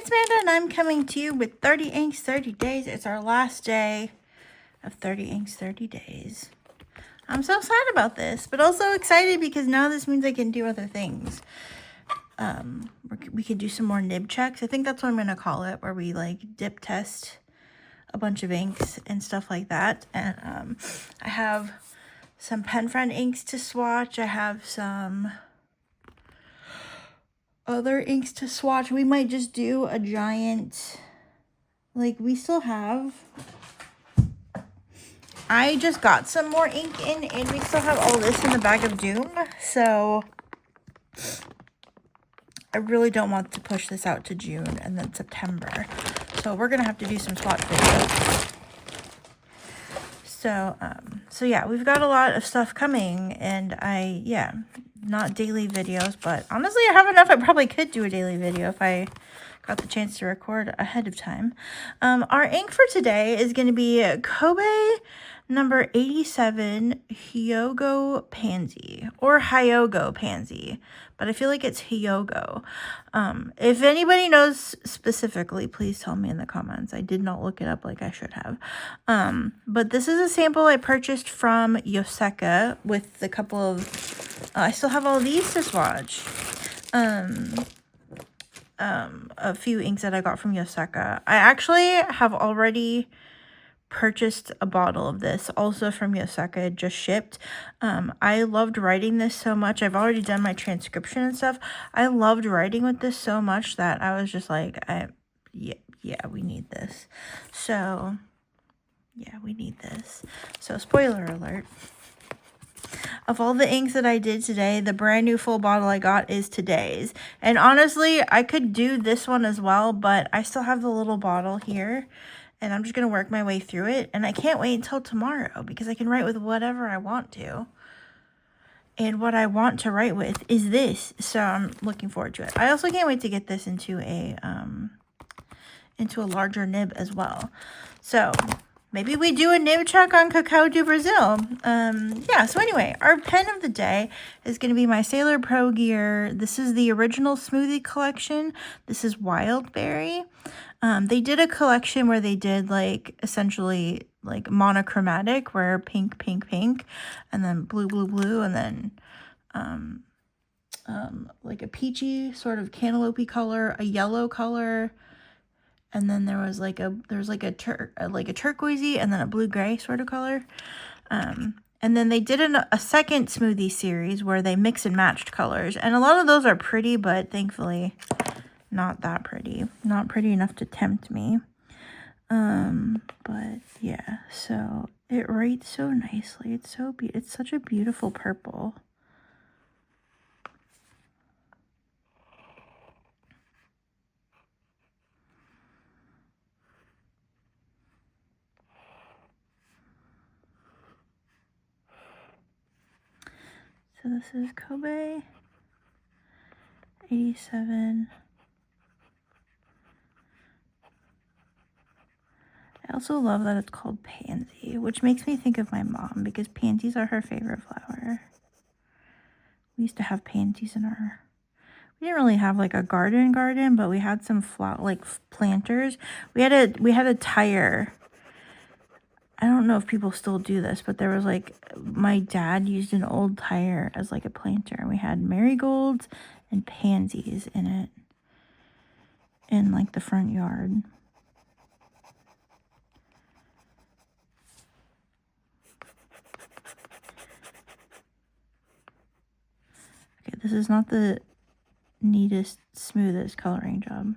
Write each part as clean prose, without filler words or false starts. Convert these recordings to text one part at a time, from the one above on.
it's Amanda, and I'm coming to you with 30 inks, 30 days. It's our last day of 30 inks, 30 days. I'm so sad about this, but also excited because now this means I can do other things. We can do some more nib checks. I think that's what I'm going to call it, where we like dip test a bunch of inks and stuff like that. And I have some pen friend inks to swatch. I have some other inks to swatch. We might just do a giant, like we still have, I just got some more ink in and we still have all this in the bag of doom, so I really don't want to push this out to June and then September, so we're gonna have to do some swatch videos. So yeah, we've got a lot of stuff coming, and not daily videos, but honestly I have enough. I probably could do a daily video if I got the chance to record ahead of time. Our ink for today is going to be Kobe number 87 Hyogo Pansy, or Hyogo Pansy, but I feel like it's Hyogo. If anybody knows specifically, please tell me in the comments. I did not look it up like I should have. But this is a sample I purchased from Yoseka with a couple of, I still have all these to swatch. A few inks that I got from Yoseka. I actually have already purchased a bottle of this also from Yoseka. It just shipped. I loved writing this so much. I've already done my transcription and stuff. I loved writing with this so much that I was just like, yeah, we need this. So yeah, we need this. So spoiler alert. Of all the inks that I did today, the brand new full bottle I got is today's. And honestly, I could do this one as well, but I still have the little bottle here. And I'm just going to work my way through it. And I can't wait until tomorrow because I can write with whatever I want to. And what I want to write with is this. So I'm looking forward to it. I also can't wait to get this into a larger nib as well. So maybe we do a nib check on Cacao do Brazil. Yeah, so anyway, our pen of the day is going to be my Sailor Pro Gear. This is the original Smoothie collection. This is Wildberry. They did a collection where they did like essentially like monochromatic, where pink, pink, pink, and then blue, blue, blue, and then like a peachy sort of cantaloupe color, a yellow color. And then there was like a turquoisey and then a blue-gray sort of color. And then they did a second smoothie series where they mix and matched colors. And a lot of those are pretty, but thankfully not that pretty. Not pretty enough to tempt me. But yeah, so it writes so nicely. It's so it's such a beautiful purple. So this is Kobe 87. I also love that it's called Pansy, which makes me think of my mom because pansies are her favorite flower. We used to have pansies in our, we didn't really have like a garden, but we had some planters. We had a tire. I don't know if people still do this, but there was like, my dad used an old tire as like a planter, and we had marigolds and pansies in it in like the front yard. Okay, this is not the neatest, smoothest coloring job.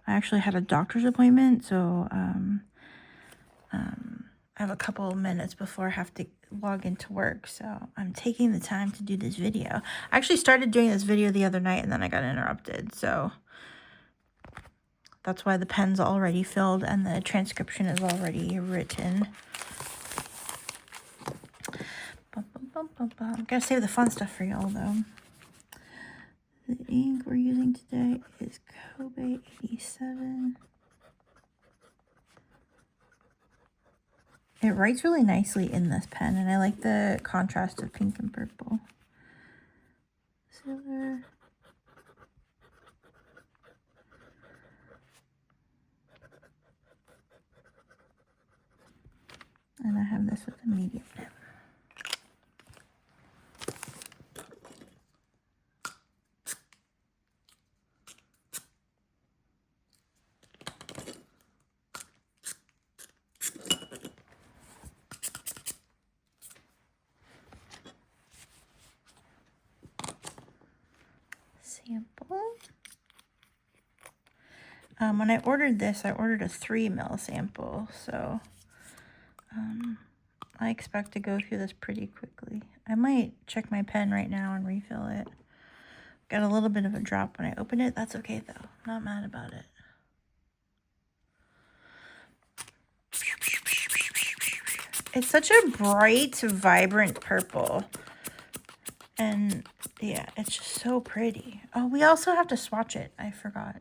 I actually had a doctor's appointment, so I have a couple of minutes before I have to log into work, so I'm taking the time to do this video. I actually started doing this video the other night and then I got interrupted, so that's why the pen's already filled and the transcription is already written. I'm gonna save the fun stuff for y'all though. The ink we're using today is Kobe 87. It writes really nicely in this pen, and I like the contrast of pink and purple. Sailor And I have this with a medium nib. Sample. When I ordered this, I ordered a 3 ml sample, so I expect to go through this pretty quickly. I might check my pen right now and refill it. Got a little bit of a drop when I open it. That's okay though. Not mad about it. It's such a bright, vibrant purple. And yeah, it's just so pretty. Oh, we also have to swatch it. I forgot.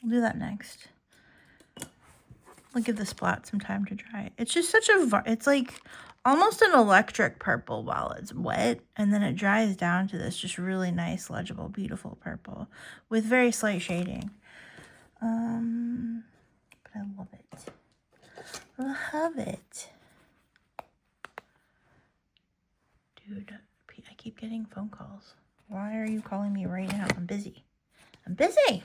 We'll do that next. We'll give the splat some time to dry. It's just such a, it's like almost an electric purple while it's wet. And then it dries down to this just really nice, legible, beautiful purple with very slight shading. But I love it. Love it. Dude, I keep getting phone calls. Why are you calling me right now? I'm busy. I'm busy.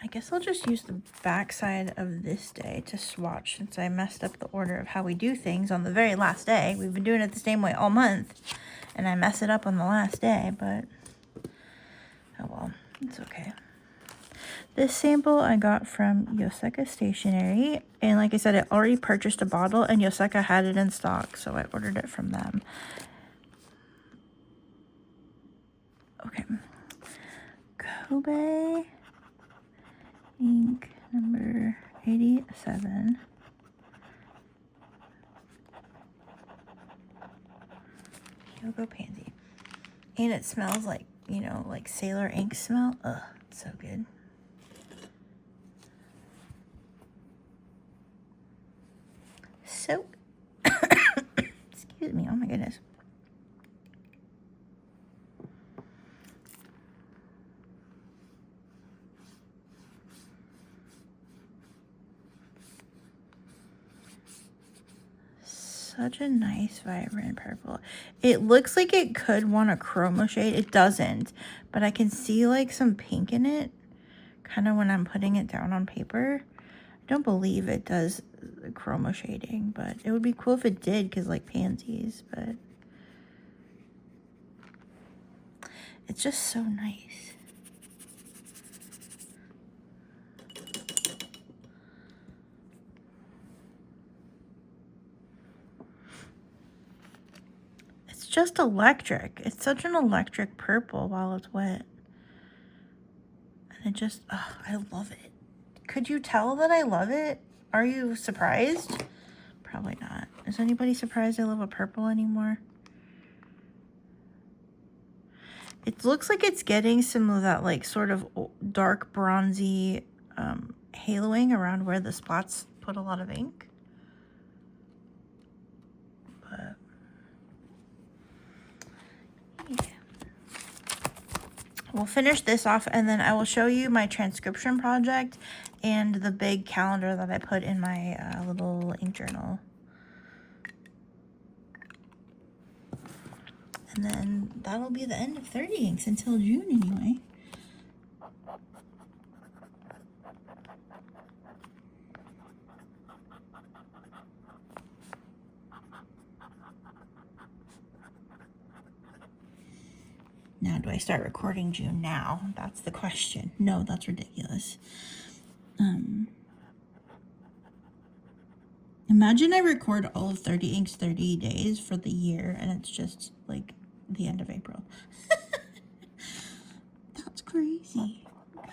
I guess I'll just use the back side of this day to swatch since I messed up the order of how we do things on the very last day. We've been doing it the same way all month, and I mess it up on the last day, but oh well, it's okay. This sample I got from Yoseka Stationery, and like I said, I already purchased a bottle, and Yoseka had it in stock, so I ordered it from them. Okay. Kobe ink number 87. Hyogo Pansy. And it smells like, you know, like sailor ink smell. Ugh, it's so good. So, excuse me, oh my goodness. Such a nice, vibrant purple. It looks like it could want a chroma shade. It doesn't, but I can see like some pink in it, kind of when I'm putting it down on paper. I don't believe it does the chroma shading, but it would be cool if it did, because like pansies, but it's just so nice. It's just electric. It's such an electric purple while it's wet. And it just, oh, I love it. Could you tell that I love it? Are you surprised? Probably not. Is anybody surprised I love a purple anymore? It looks like it's getting some of that like sort of dark bronzy haloing around where the spots put a lot of ink. But yeah. We'll finish this off and then I will show you my transcription project and the big calendar that I put in my little ink journal. And then that'll be the end of 30 inks until June anyway. Now, do I start recording June now? That's the question. No, that's ridiculous. Imagine I record all of 30 inks 30 days for the year and it's just like the end of April. That's crazy.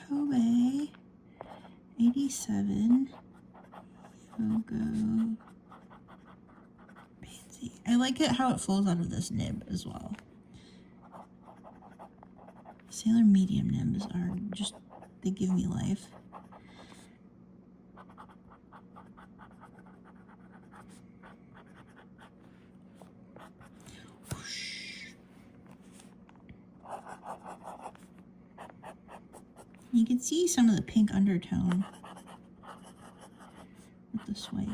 Kobe 87 Hyogo Pansy. I like it how it flows out of this nib as well. Sailor medium nibs are just, they give me life. You can see some of the pink undertone with the swipe.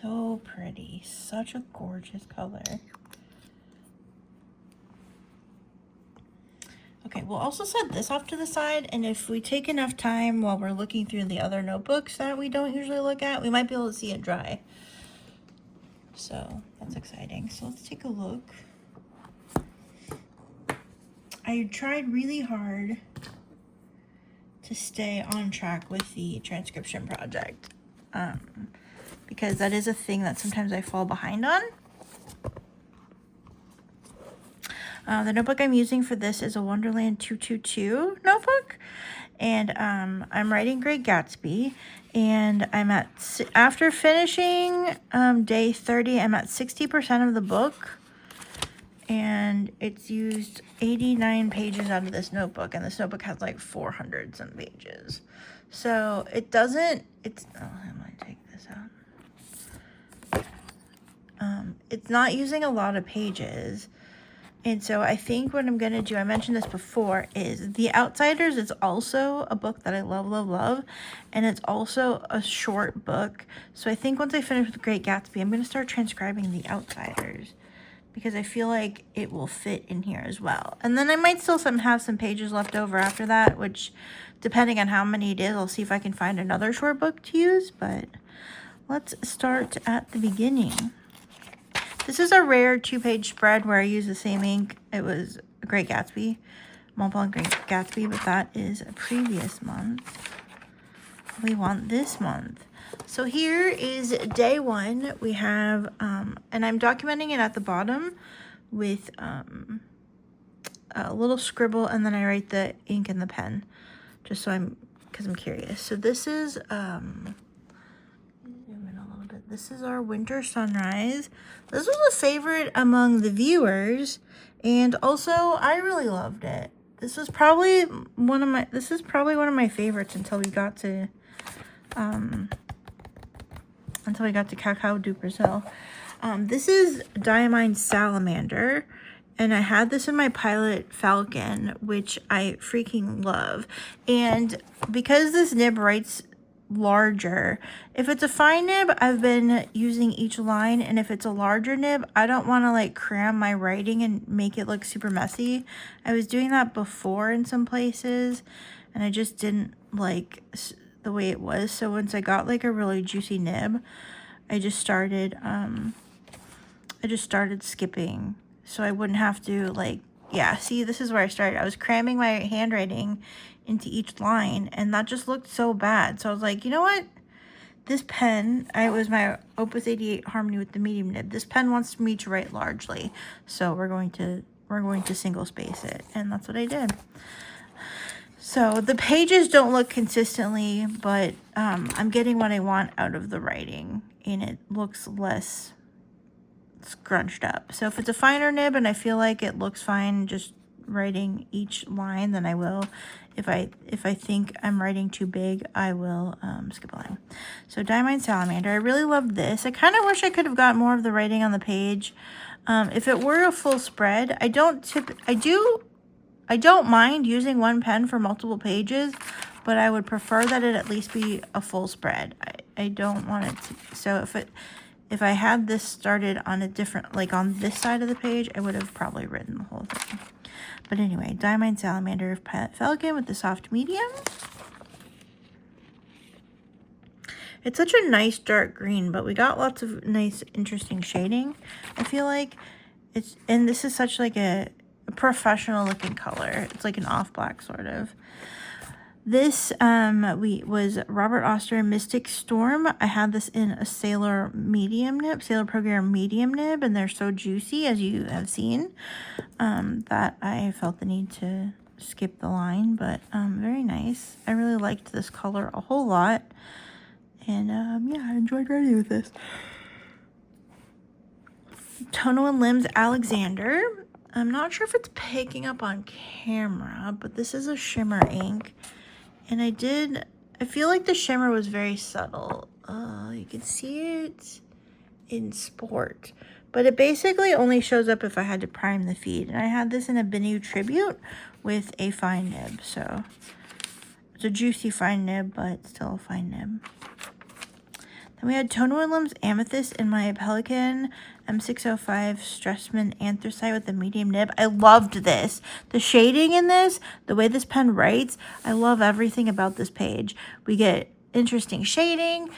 So pretty, such a gorgeous color. Okay, we'll also set this off to the side, and if we take enough time while we're looking through the other notebooks that we don't usually look at, we might be able to see it dry. So that's exciting. So let's take a look. I tried really hard to stay on track with the transcription project, because that is a thing that sometimes I fall behind on. The notebook I'm using for this is a Wonderland 222 notebook, and I'm writing Great Gatsby, and I'm at, after finishing day 30, I'm at 60% of the book, and it's used 89 pages out of this notebook, and this notebook has like 400 some pages. So it doesn't, I'm gonna take this out. It's not using a lot of pages. And so I think what I'm going to do, I mentioned this before, is The Outsiders is also a book that I love, love, love. And it's also a short book. So I think once I finish with Great Gatsby, I'm going to start transcribing The Outsiders, because I feel like it will fit in here as well. And then I might still have some pages left over after that, which, depending on how many it is, I'll see if I can find another short book to use. But let's start at the beginning. This is a rare 2-page spread where I use the same ink. It was a Great Gatsby, Mont Blanc Great Gatsby, but that is a previous month. We want this month. So here is day 1. We have, and I'm documenting it at the bottom with a little scribble, and then I write the ink in the pen, just so because I'm curious. So this is, this is our winter sunrise. This was a favorite among the viewers, and also I really loved it. This is probably one of my favorites until we got to Cacao du Brazil. This is Diamine Salamander, and I had this in my Pilot Falcon, which I freaking love. And because this nib writes larger, if it's a fine nib, I've been using each line, and if it's a larger nib, I don't want to like cram my writing and make it look super messy. I was doing that before in some places, and I just didn't like the way it was. So once I got like a really juicy nib, I just started skipping, so I wouldn't have to like, yeah, see, this is where I started. I was cramming my handwriting into each line, and that just looked so bad. So I was like, you know what? This pen, it was my Opus 88 Harmony with the medium nib. This pen wants me to write largely, so we're going to single space it, and that's what I did. So the pages don't look consistently, but I'm getting what I want out of the writing, and it looks less scrunched up. So if it's a finer nib and I feel like it looks fine just writing each line, then I will. If I think I'm writing too big, I will skip a line. So Diamine Salamander, I really love this. I kind of wish I could have got more of the writing on the page. If it were a full spread, I don't mind using one pen for multiple pages, but I would prefer that it at least be a full spread. I don't want it to, so if I had this started on a different, like on this side of the page, I would have probably written the whole thing. But anyway, Diamine Salamander of Pilot Falcon with the soft medium. It's such a nice dark green, but we got lots of nice, interesting shading. I feel like and this is such like a professional looking color. It's like an off black sort of. This was Robert Oster Mystic Storm. I had this in a Sailor medium nib, Sailor Program medium nib, and they're so juicy, as you have seen, that I felt the need to skip the line, but very nice. I really liked this color a whole lot, and yeah, I enjoyed writing with this. Tono and Limbs Alexander. I'm not sure if it's picking up on camera, but this is a shimmer ink. And I feel like the shimmer was very subtle. You can see it in Sport. But it basically only shows up if I had to prime the feed. And I had this in a Benu Tribute with a fine nib. So it's a juicy fine nib, but still a fine nib. Then we had Tono and Limbs Amethyst in my Pelican M605 Stressman Anthracite with the medium nib. I loved this. The shading in this, the way this pen writes, I love everything about this page. We get interesting shading,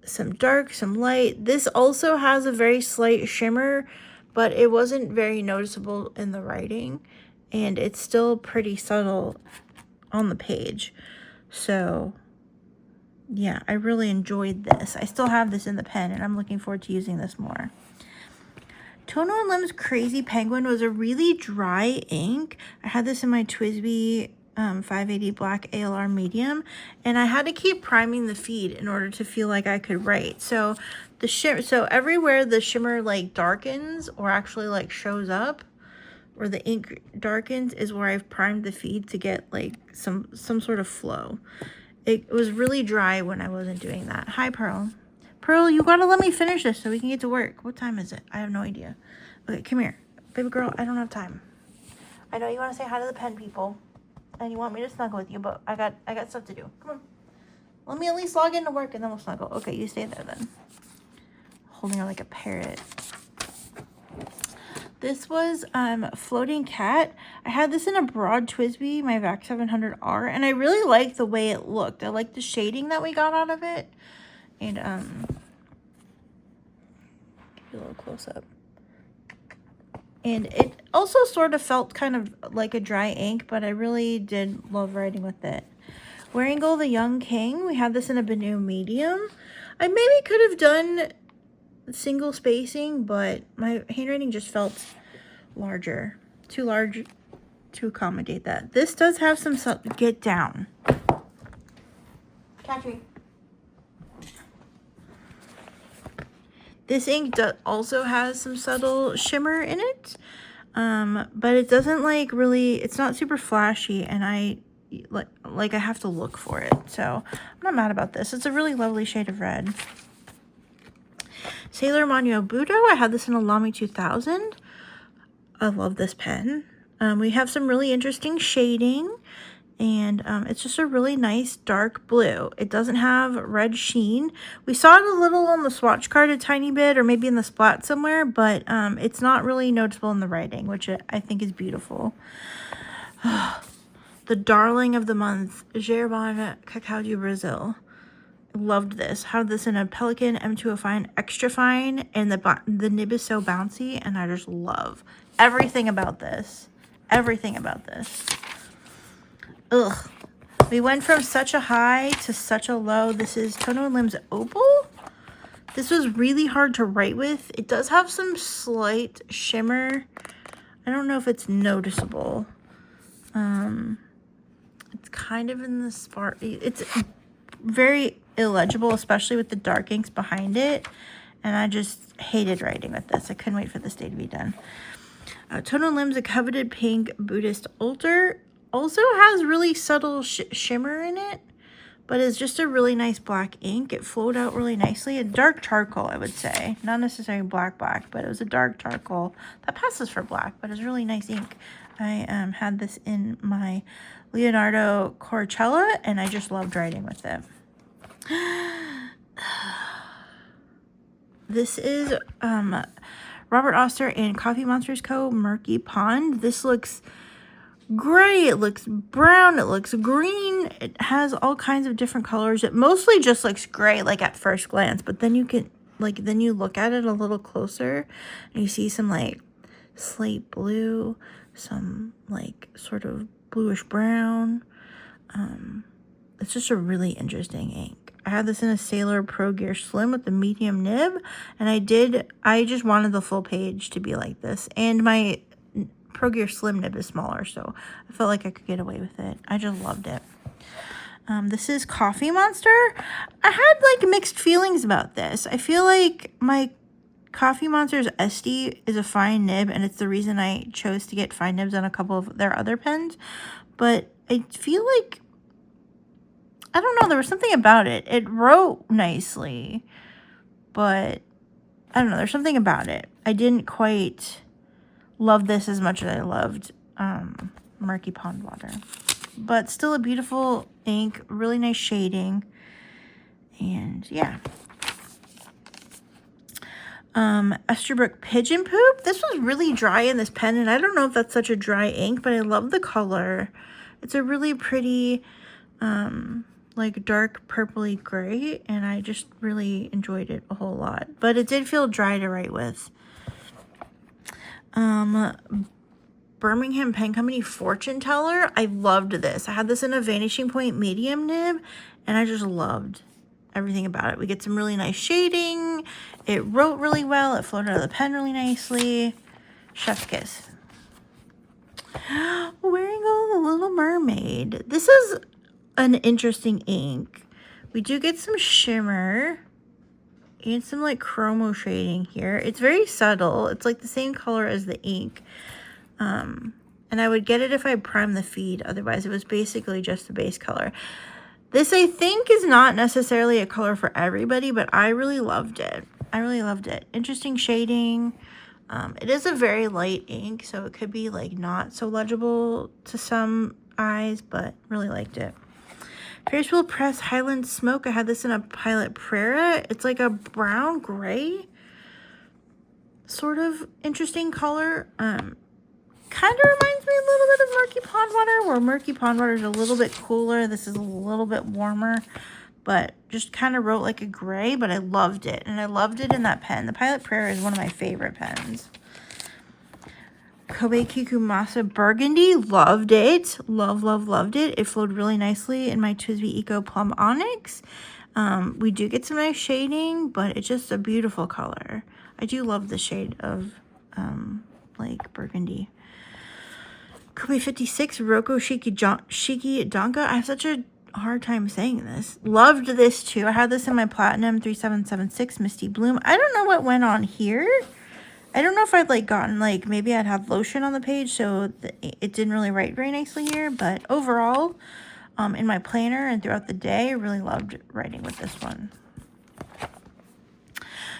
some dark, some light. This also has a very slight shimmer, but it wasn't very noticeable in the writing, and it's still pretty subtle on the page. So yeah, I really enjoyed this. I still have this in the pen, and I'm looking forward to using this more. Tono and Limbs Crazy Penguin was a really dry ink. I had this in my TWSBI 580 Black ALR medium, and I had to keep priming the feed in order to feel like I could write. So so everywhere the shimmer like darkens or actually like shows up, or the ink darkens, is where I've primed the feed to get like some sort of flow. It was really dry when I wasn't doing that. Hi, Pearl. Pearl, you gotta let me finish this so we can get to work. What time is it? I have no idea. Okay, come here. Baby girl, I don't have time. I know you want to say hi to the pen people, and you want me to snuggle with you, but I got stuff to do. Come on. Let me at least log into work, and then we'll snuggle. Okay, you stay there then. Holding her like a parrot. This was Floating Cat. I had this in a broad TWSBI, my VAC 700R, and I really liked the way it looked. I liked the shading that we got out of it. And give you a little close up. And it also sort of felt kind of like a dry ink, but I really did love writing with it. Waringle the Young King. We had this in a Benu medium. I maybe could have done single spacing, but my handwriting just felt larger, too large to accommodate that. This does have some get down, Catry. This ink also has some subtle shimmer in it, but it doesn't like really, it's not super flashy, and I have to look for it. So I'm not mad about this. It's a really lovely shade of red. Sailor Manyo Budo. I had this in a Lamy 2000. I love this pen. We have some really interesting shading, and it's just a really nice dark blue. It doesn't have red sheen. We saw it a little on the swatch card a tiny bit, or maybe in the splat somewhere, but it's not really noticeable in the writing, which I think is beautiful. The darling of the month, Gervon Cacao de Brazil. Loved this. Had this in a Pelican M205 extra fine, and the nib is so bouncy, and I just love everything about this. Everything about this. Ugh. We went from such a high to such a low. This is Tono and Limbs Opal. This was really hard to write with. It does have some slight shimmer. I don't know if it's noticeable. It's kind of in the spark. It's very illegible, especially with the dark inks behind it, and I just hated writing with this. I couldn't wait for this day to be done. Tono and Limbs A Coveted Pink Buddhist Altar also has really subtle shimmer in it, but it's just a really nice black ink. It flowed out really nicely. A dark charcoal, I would say. Not necessarily black, but it was a dark charcoal that passes for black, but it's really nice ink. I had this in my Leonardo Corcella, and I just loved writing with it. This is Robert Oster and Coffee Monsters Co. Murky Pond. This looks gray, it looks brown, it looks green. It has all kinds of different colors. It mostly just looks gray, like at first glance, but then you look at it a little closer and you see some like slate blue, some like sort of bluish brown. It's just a really interesting ink. I had this in a Sailor Pro Gear Slim with the medium nib, and I just wanted the full page to be like this. And my Pro Gear Slim nib is smaller, so I felt like I could get away with it. I just loved it. This is Coffee Monster. I had like mixed feelings about this. I feel like my Coffee Monster's SD is a fine nib, and it's the reason I chose to get fine nibs on a couple of their other pens. But I feel like, I don't know, there was something about it. It wrote nicely, but I don't know, there's something about it. I didn't quite love this as much as I loved Murky Pond Water. But still a beautiful ink, really nice shading, and yeah. Esterbrook Pigeon Poop. This was really dry in this pen, and I don't know if that's such a dry ink, but I love the color. It's a really pretty, like dark purpley gray, and I just really enjoyed it a whole lot. But it did feel dry to write with. Birmingham Pen Company Fortune Teller. I loved this. I had this in a Vanishing Point medium nib, and I just loved everything about it. We get some really nice shading. It wrote really well. It flowed out of the pen really nicely. Chef's kiss. Wearing the Little Mermaid. This is an interesting ink. We do get some shimmer and some like chromo shading here. It's very subtle. It's like the same color as the ink. And I would get it if I primed the feed. Otherwise, it was basically just the base color. This, I think, is not necessarily a color for everybody, but I really loved it. I really loved it. Interesting shading. It is a very light ink, so it could be like not so legible to some eyes, but really liked it. Ferris Wheel Press Highland Smoke. I had this in a Pilot Prera. It's like a brown gray sort of interesting color. Kind of reminds me a little bit of Murky Pond Water, where Murky Pond Water is a little bit cooler. This is a little bit warmer, but just kind of wrote like a gray, but I loved it. And I loved it in that pen. The Pilot Prairie is one of my favorite pens. Kobe Kikumasa Burgundy. Loved it. Loved it. It flowed really nicely in my TWSBI Eco Plum Onyx. We do get some nice shading, but it's just a beautiful color. I do love the shade of like burgundy. Kobe 56 Roko Shiki Donka. I have such a hard time saying this. Loved this too. I had this in my Platinum 3776 Misty Bloom. I don't know what went on here. I don't know if I'd like gotten like, maybe I'd have lotion on the page, so it didn't really write very nicely here. But overall, in my planner and throughout the day, I really loved writing with this one.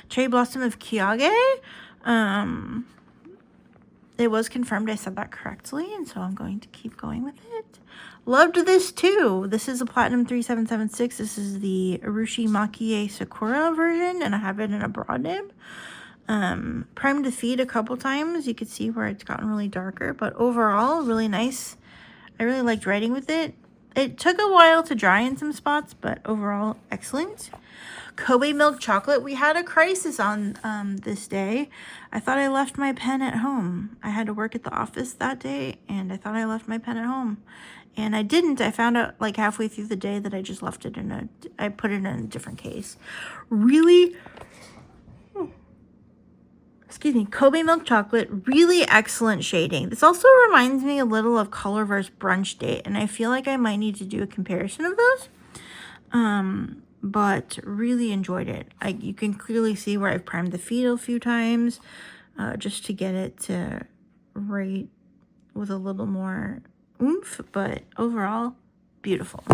Cherry Blossom of Kyage. It was confirmed I said that correctly, and so I'm going to keep going with it. Loved this too. This is a Platinum 3776. This is the Urushi Makie Sakura version, and I have it in a broad nib. Primed the feed a couple times. You could see where it's gotten really darker, but overall, really nice. I really liked writing with it. It took a while to dry in some spots, but overall, excellent. Kobe Milk Chocolate. We had a crisis on this day. I thought I left my pen at home. I had to work at the office that day, and I thought I left my pen at home. And I didn't. I found out like halfway through the day that I just left it in I put it in a different case. Really, excuse me, Kobe Milk Chocolate, really excellent shading. This also reminds me a little of Colorverse Brunch Date, and I feel like I might need to do a comparison of those. But really enjoyed it. You can clearly see where I've primed the feed a few times just to get it to write with a little more oomph, but overall, beautiful.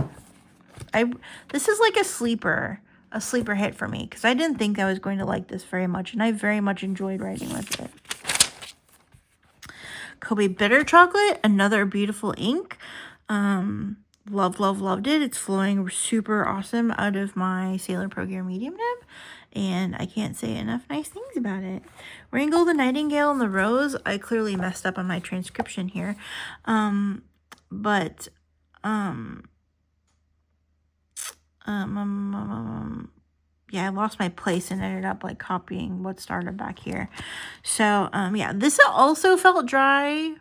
This is like a sleeper hit for me, because I didn't think I was going to like this very much, and I very much enjoyed writing with it. Kobe Bitter Chocolate, another beautiful ink. Loved it. It's flowing super awesome out of my Sailor Pro Gear medium nib, and I can't say enough nice things about it. Wrangle the Nightingale and the Rose. I clearly messed up on my transcription here, but yeah, I lost my place and ended up like copying what started back here. So yeah, this also felt dry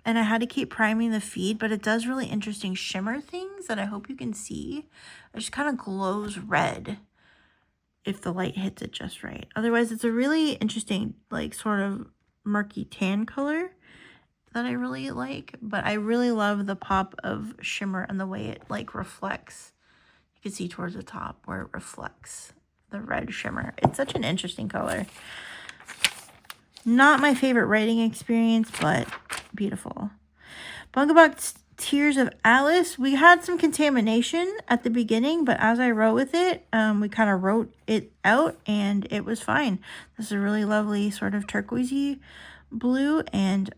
and I had to keep priming the feed, but it does really interesting shimmer things that I hope you can see. It just kind of glows red if the light hits it just right. Otherwise, it's a really interesting, like, sort of murky tan color that I really like, but I really love the pop of shimmer and the way it, like, reflects. You can see towards the top where it reflects the red shimmer. It's such an interesting color. Not my favorite writing experience, but beautiful. Bungabox Tears of Alice. We had some contamination at the beginning, but as I wrote with it, we kind of wrote it out and it was fine. This is a really lovely sort of turquoisey blue, and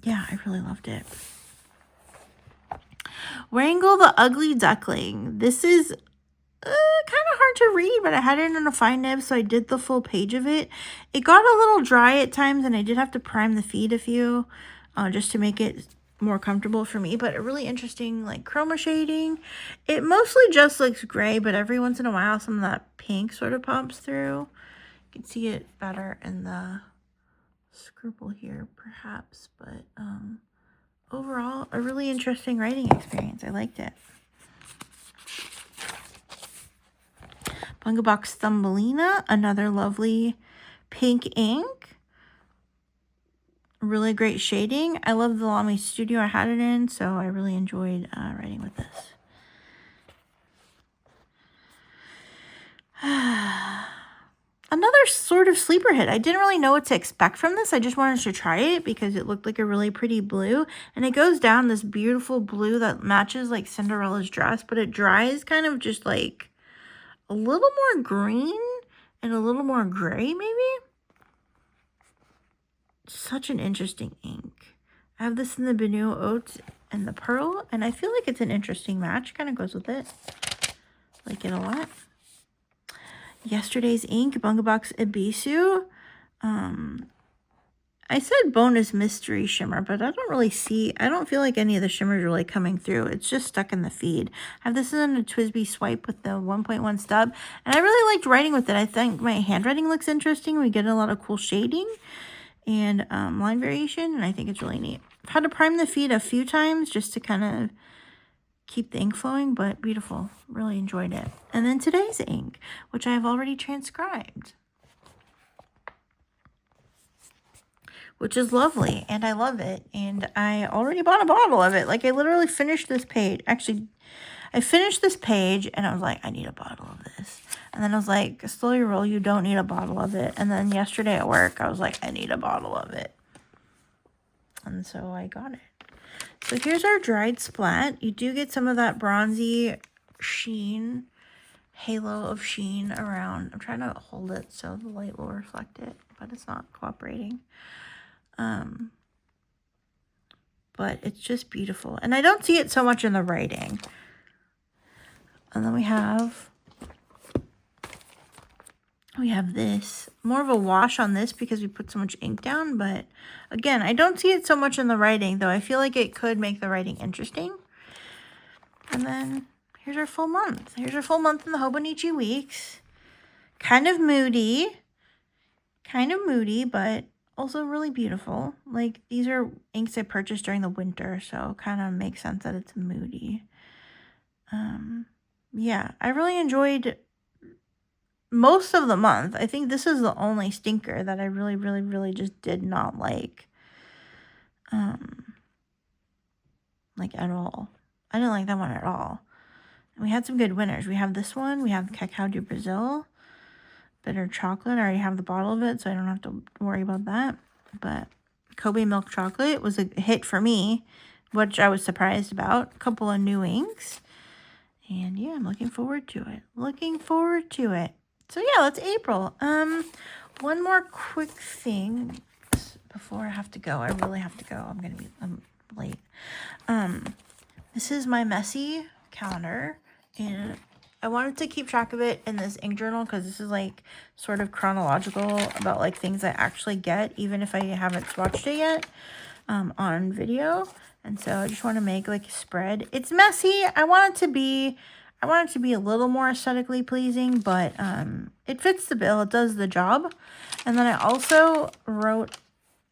yeah, I really loved it. Wrangle the Ugly Duckling. This is kind of hard to read, but I had it in a fine nib, so I did the full page of it. It got a little dry at times, and I did have to prime the feed a few just to make it more comfortable for me, but a really interesting, like, chroma shading. It mostly just looks gray, but every once in a while some of that pink sort of pops through. You can see it better in the scribble here, perhaps, but overall, a really interesting writing experience. I liked it. Bungabox Thumbelina, another lovely pink ink. Really great shading. I love the Lamy Studio I had it in, so I really enjoyed writing with this. Another sort of sleeper hit. I didn't really know what to expect from this. I just wanted to try it because it looked like a really pretty blue. And it goes down this beautiful blue that matches, like, Cinderella's dress, but it dries kind of just, like, a little more green and a little more gray, maybe? Such an interesting ink. I have this in the Benue Oats and the Pearl, and I feel like it's an interesting match. Kind of goes with it. Like it a lot. Yesterday's ink, Bungabox Ibisu. I said bonus mystery shimmer, but I don't feel like any of the shimmers are really coming through. It's just stuck in the feed. I have this in a TWSBI swipe with the 1.1 stub, and I really liked writing with it. I think my handwriting looks interesting. We get a lot of cool shading and line variation, and I think it's really neat. I've had to prime the feed a few times just to kind of keep the ink flowing, but beautiful. Really enjoyed it. And then today's ink, which I have already transcribed, which is lovely, and I love it, and I already bought a bottle of it. Like, I literally finished this page. Actually, I finished this page, and I was like, I need a bottle of this. And then I was like, slow your roll, you don't need a bottle of it. And then yesterday at work, I was like, I need a bottle of it. And so I got it. So here's our dried splat. You do get some of that bronzy sheen, halo of sheen around. I'm trying to hold it so the light will reflect it, but it's not cooperating. But it's just beautiful. And I don't see it so much in the writing. And then we have this. More of a wash on this because we put so much ink down. But again, I don't see it so much in the writing, though I feel like it could make the writing interesting. And then here's our full month. Here's our full month in the Hobonichi weeks. Kind of moody, but also really beautiful. Like, these are inks I purchased during the winter, so kind of makes sense that it's moody. Yeah, I really enjoyed most of the month. I think this is the only stinker that I really just did not like. Like, at all. I didn't like that one at all. And we had some good winners. We have this one. We have Cacao de Brazil. Bitter chocolate. I already have the bottle of it, so I don't have to worry about that. But Kobe milk chocolate was a hit for me, which I was surprised about. A couple of new inks. And yeah, I'm looking forward to it. So yeah, that's April. One more quick thing before I have to go. I really have to go. I'm late. This is my messy calendar, and I wanted to keep track of it in this ink journal because this is, like, sort of chronological about, like, things I actually get, even if I haven't swatched it yet on video. And so I just want to make, like, a spread. It's messy. I want it to be a little more aesthetically pleasing, but it fits the bill. It does the job. And then I also wrote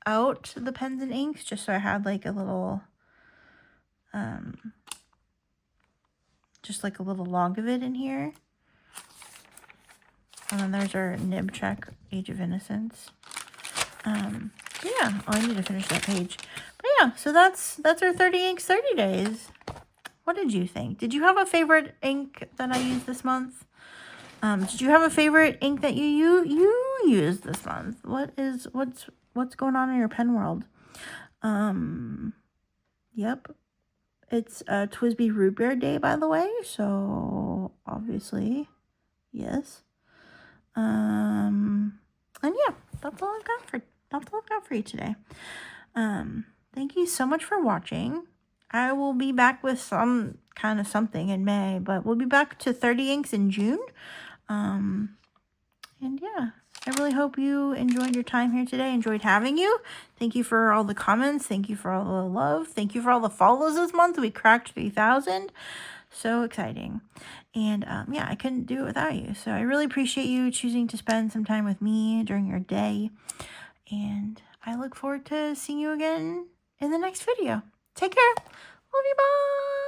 out the pens and inks just so I had like a little, just like a little log of it in here. And then there's our nib check, Age of Innocence. Yeah, oh, I need to finish that page. But yeah, so that's our 30 inks, 30 days. What did you think? Did you have a favorite ink that I used this month? Did you have a favorite ink that you used this month? What's going on in your pen world? Yep. It's Twisby Root Beer Day, by the way, so obviously, yes. And yeah, that's all I've got for you today. Thank you so much for watching. I will be back with some kind of something in May, but we'll be back to 30 inks in June. And yeah, I really hope you enjoyed your time here today. Enjoyed having you. Thank you for all the comments. Thank you for all the love. Thank you for all the follows this month. We cracked 3,000. So exciting. And yeah, I couldn't do it without you. So I really appreciate you choosing to spend some time with me during your day. And I look forward to seeing you again in the next video. Take care. Love you. Bye.